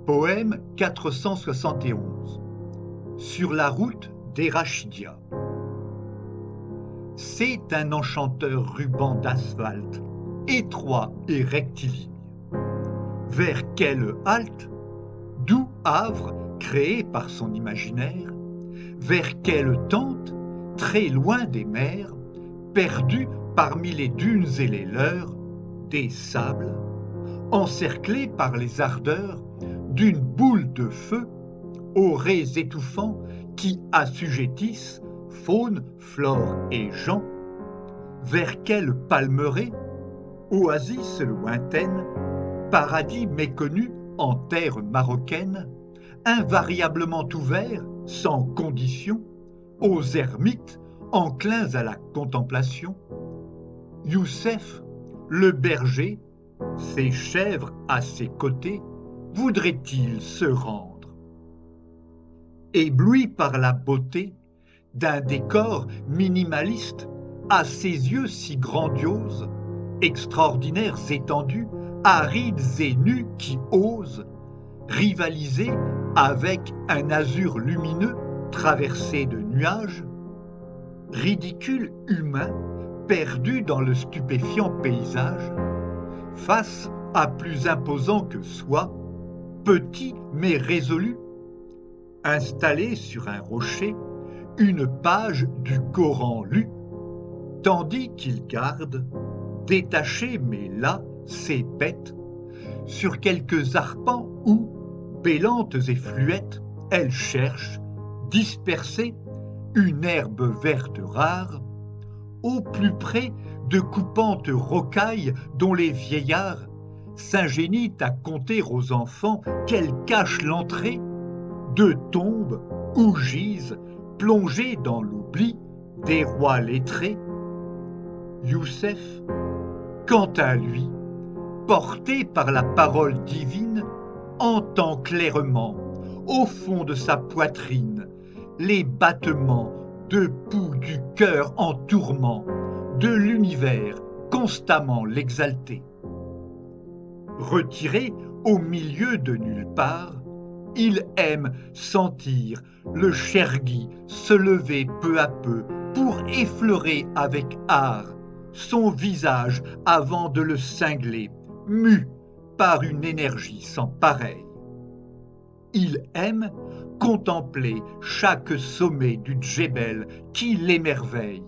Poème 471. Sur la route d'Erachidia. C'est un enchanteur ruban d'asphalte, étroit et rectiligne. Vers quelle halte, doux havre créé par son imaginaire, vers quelle tente, très loin des mers, perdu parmi les dunes et les leurs, des sables, encerclé par les ardeurs d'une boule de feu, aux raies étouffants qui assujettissent faune, flore et gens, vers quelle palmeraie, oasis lointaine, paradis méconnu en terre marocaine, invariablement ouvert, sans condition, aux ermites enclins à la contemplation, Youssef, le berger, ses chèvres à ses côtés, voudrait-il se rendre? Ébloui par la beauté d'un décor minimaliste, à ses yeux si grandioses, extraordinaires étendues, arides et nus qui osent rivaliser avec un azur lumineux traversé de nuages, ridicule humain perdu dans le stupéfiant paysage, face à plus imposant que soi, petit mais résolu, installé sur un rocher, une page du Coran lue, tandis qu'il garde, détaché mais là, ses bêtes, sur quelques arpents où, bêlantes et fluettes, elles cherchent, dispersées, une herbe verte rare, au plus près de coupantes rocailles dont les vieillards s'ingénient à conter aux enfants qu'elles cachent l'entrée de tombes où gisent, plongés dans l'oubli, des rois lettrés. Youssef, quant à lui, porté par la parole divine, entend clairement, au fond de sa poitrine, les battements de pouls du cœur en tourment, de l'univers constamment l'exalter. Retiré au milieu de nulle part, il aime sentir le Chergui se lever peu à peu pour effleurer avec art son visage avant de le cingler, mu par une énergie sans pareille. Il aime contempler chaque sommet du djebel qui l'émerveille.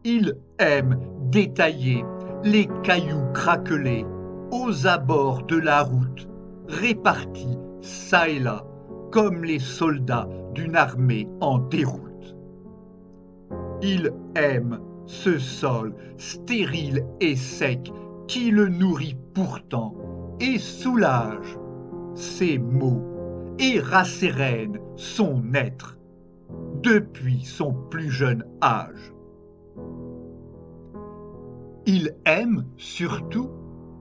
Il aime détailler les cailloux craquelés aux abords de la route, répartis çà et là, comme les soldats d'une armée en déroute. Il aime ce sol stérile et sec qui le nourrit pourtant et soulage ses maux et rassérène son être depuis son plus jeune âge. Il aime surtout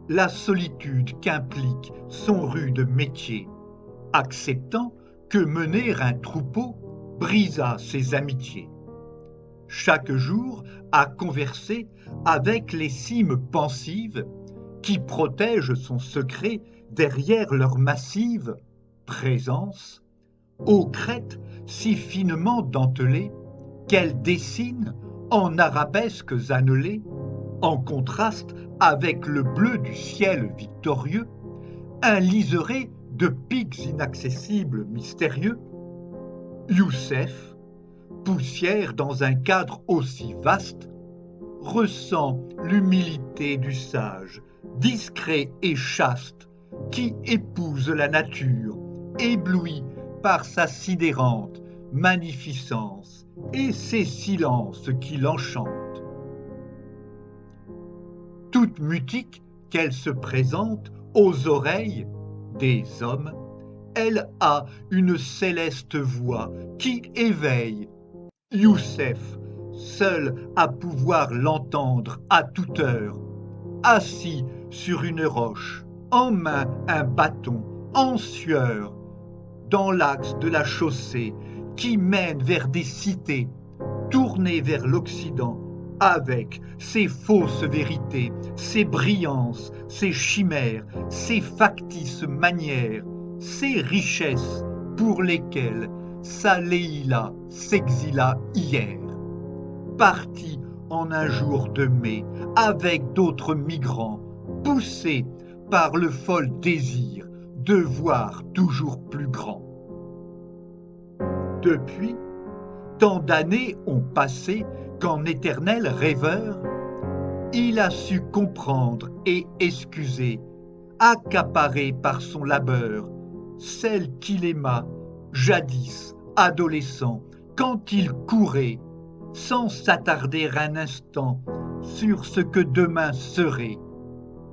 la solitude qu'implique son rude métier, acceptant que mener un troupeau brisât ses amitiés. Chaque jour à converser avec les cimes pensives qui protègent son secret derrière leur massive présence, aux crêtes si finement dentelées qu'elles dessinent en arabesques annelées, en contraste avec le bleu du ciel victorieux, un liseré de pics inaccessibles mystérieux. Youssef, poussière dans un cadre aussi vaste, ressent l'humilité du sage, discret et chaste, qui épouse la nature, ébloui par sa sidérante magnificence et ses silences qui l'enchantent. Toute mutique qu'elle se présente aux oreilles des hommes, elle a une céleste voix qui éveille Youssef, seul à pouvoir l'entendre à toute heure, assis sur une roche, en main un bâton, en sueur, dans l'axe de la chaussée qui mène vers des cités, tournées vers l'Occident, avec ses fausses vérités, ses brillances, ses chimères, ses factices manières, ces richesses pour lesquelles sa Leïla s'exila hier, partie en un jour de mai avec d'autres migrants, poussés par le fol désir de voir toujours plus grand. Depuis, tant d'années ont passé qu'en éternel rêveur, il a su comprendre et excuser, accaparé par son labeur, celle qu'il aima, jadis adolescent, quand il courait, sans s'attarder un instant sur ce que demain serait,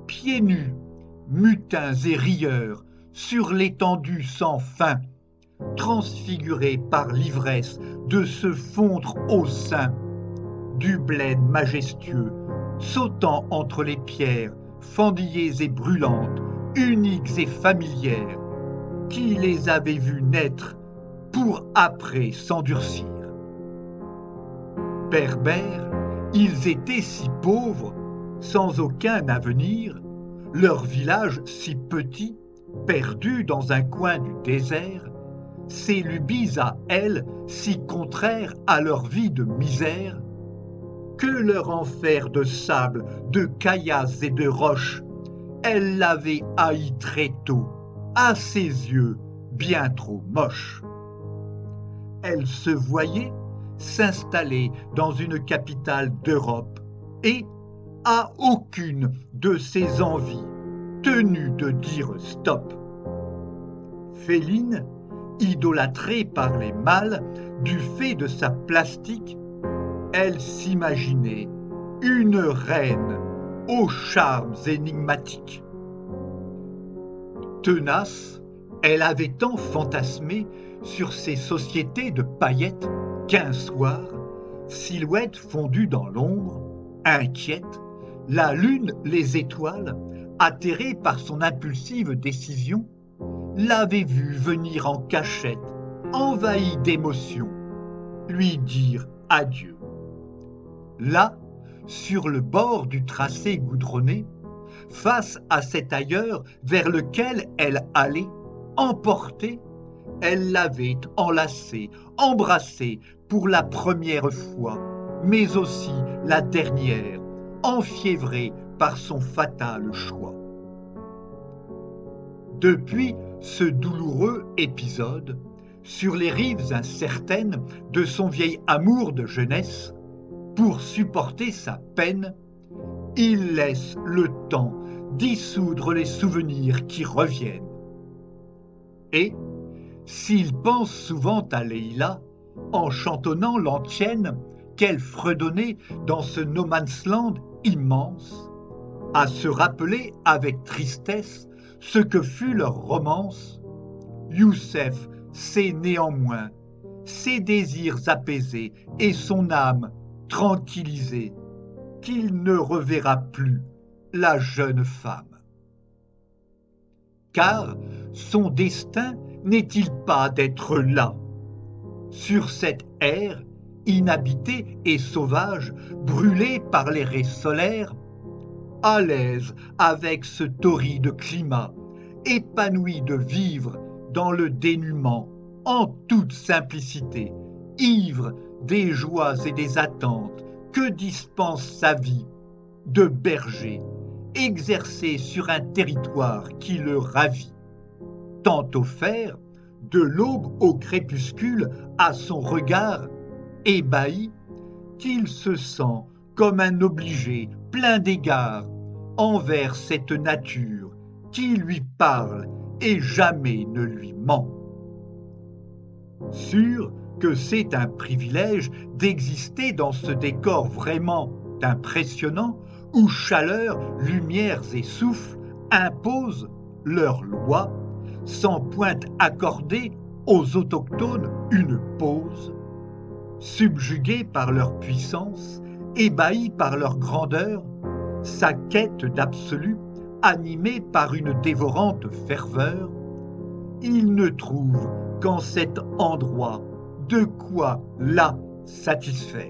pieds nus, mutins et rieurs, sur l'étendue sans fin, transfigurés par l'ivresse de se fondre au sein du bled majestueux, sautant entre les pierres, fendillées et brûlantes, uniques et familières, qui les avait vus naître pour après s'endurcir. Berbères, ils étaient si pauvres, sans aucun avenir, leur village si petit, perdu dans un coin du désert, ces lubies à elles si contraires à leur vie de misère, que leur enfer de sable, de caillasses et de roches, elle l'avait haï très tôt, à ses yeux bien trop moche. Elle se voyait s'installer dans une capitale d'Europe et, à aucune de ses envies, tenue de dire stop. Féline, idolâtrée par les mâles du fait de sa plastique, elle s'imaginait une reine aux charmes énigmatiques. Tenace, elle avait tant fantasmé sur ces sociétés de paillettes qu'un soir, silhouette fondue dans l'ombre, inquiète, la lune, les étoiles, atterrées par son impulsive décision, l'avaient vue venir en cachette, envahie d'émotion, lui dire adieu. Là, sur le bord du tracé goudronné, face à cet ailleurs vers lequel elle allait, emportée, elle l'avait enlacé, embrassé pour la première fois, mais aussi la dernière, enfiévrée par son fatal choix. Depuis ce douloureux épisode, sur les rives incertaines de son vieil amour de jeunesse, pour supporter sa peine, il laisse le temps dissoudre les souvenirs qui reviennent. Et, s'il pense souvent à Leïla, en chantonnant l'antienne qu'elle fredonnait dans ce no man's land immense, à se rappeler avec tristesse ce que fut leur romance, Youssef sait néanmoins ses désirs apaisés et son âme tranquillisée, qu'il ne reverra plus la jeune femme. Car son destin n'est-il pas d'être là, sur cette ère inhabitée et sauvage, brûlée par les raies solaires, à l'aise avec ce torride climat, épanoui de vivre dans le dénuement, en toute simplicité, ivre des joies et des attentes que dispense sa vie de berger, exercé sur un territoire qui le ravit, tant offert, de l'aube au crépuscule, à son regard ébahi, qu'il se sent comme un obligé plein d'égards envers cette nature qui lui parle et jamais ne lui ment. Sûr que c'est un privilège d'exister dans ce décor vraiment impressionnant où chaleur, lumières et souffle imposent leurs lois, sans pointe accorder aux autochtones une pause, subjugués par leur puissance, ébahis par leur grandeur, sa quête d'absolu, animée par une dévorante ferveur, il ne trouve qu'en cet endroit de quoi la satisfaire.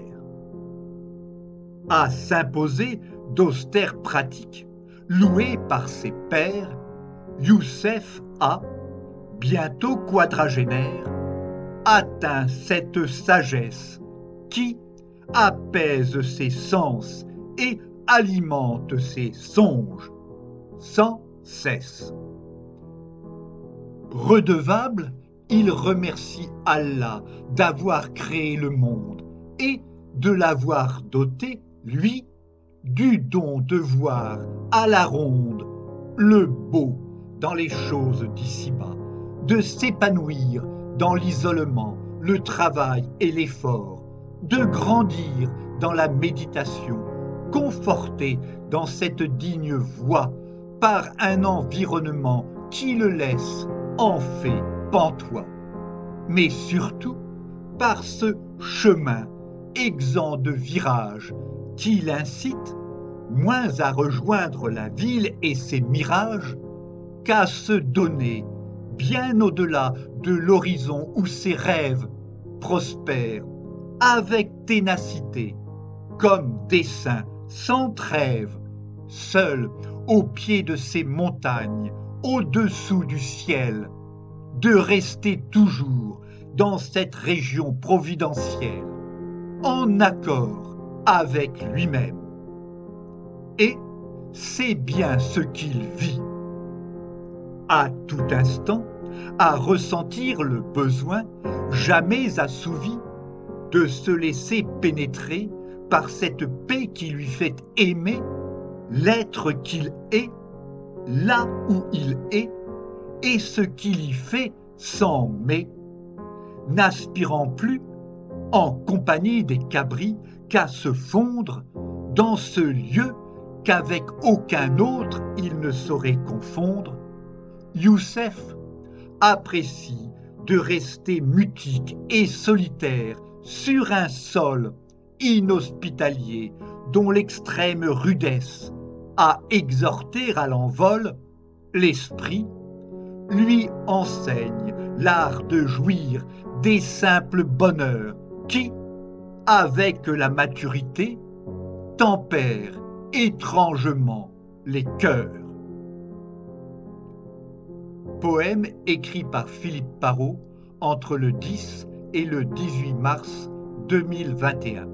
À s'imposer d'austères pratiques, loué par ses pairs, Youssef a, bientôt quadragénaire, atteint cette sagesse qui apaise ses sens et alimente ses songes sans cesse. Redevable, il remercie Allah d'avoir créé le monde et de l'avoir doté, lui, du don de voir à la ronde le beau dans les choses d'ici-bas, de s'épanouir dans l'isolement, le travail et l'effort, de grandir dans la méditation, conforté dans cette digne voie par un environnement qui le laisse en fait pantois, mais surtout par ce chemin exempt de virages qui l'incite moins à rejoindre la ville et ses mirages qu'à se donner bien au-delà de l'horizon où ses rêves prospèrent avec ténacité, comme des saints sans trêve, seuls au pied de ces montagnes, au-dessous du ciel, de rester toujours dans cette région providentielle, en accord avec lui-même. Et c'est bien ce qu'il vit. À tout instant, à ressentir le besoin, jamais assouvi, de se laisser pénétrer par cette paix qui lui fait aimer l'être qu'il est, là où il est, et ce qu'il y fait sans mais, n'aspirant plus, en compagnie des cabris, qu'à se fondre dans ce lieu qu'avec aucun autre il ne saurait confondre, Youssef apprécie de rester mutique et solitaire sur un sol inhospitalier dont l'extrême rudesse à exhorter à l'envol l'esprit lui enseigne l'art de jouir des simples bonheurs qui, avec la maturité, tempèrent étrangement les cœurs. Poème écrit par Philippe Parrot entre le 10 et le 18 mars 2021.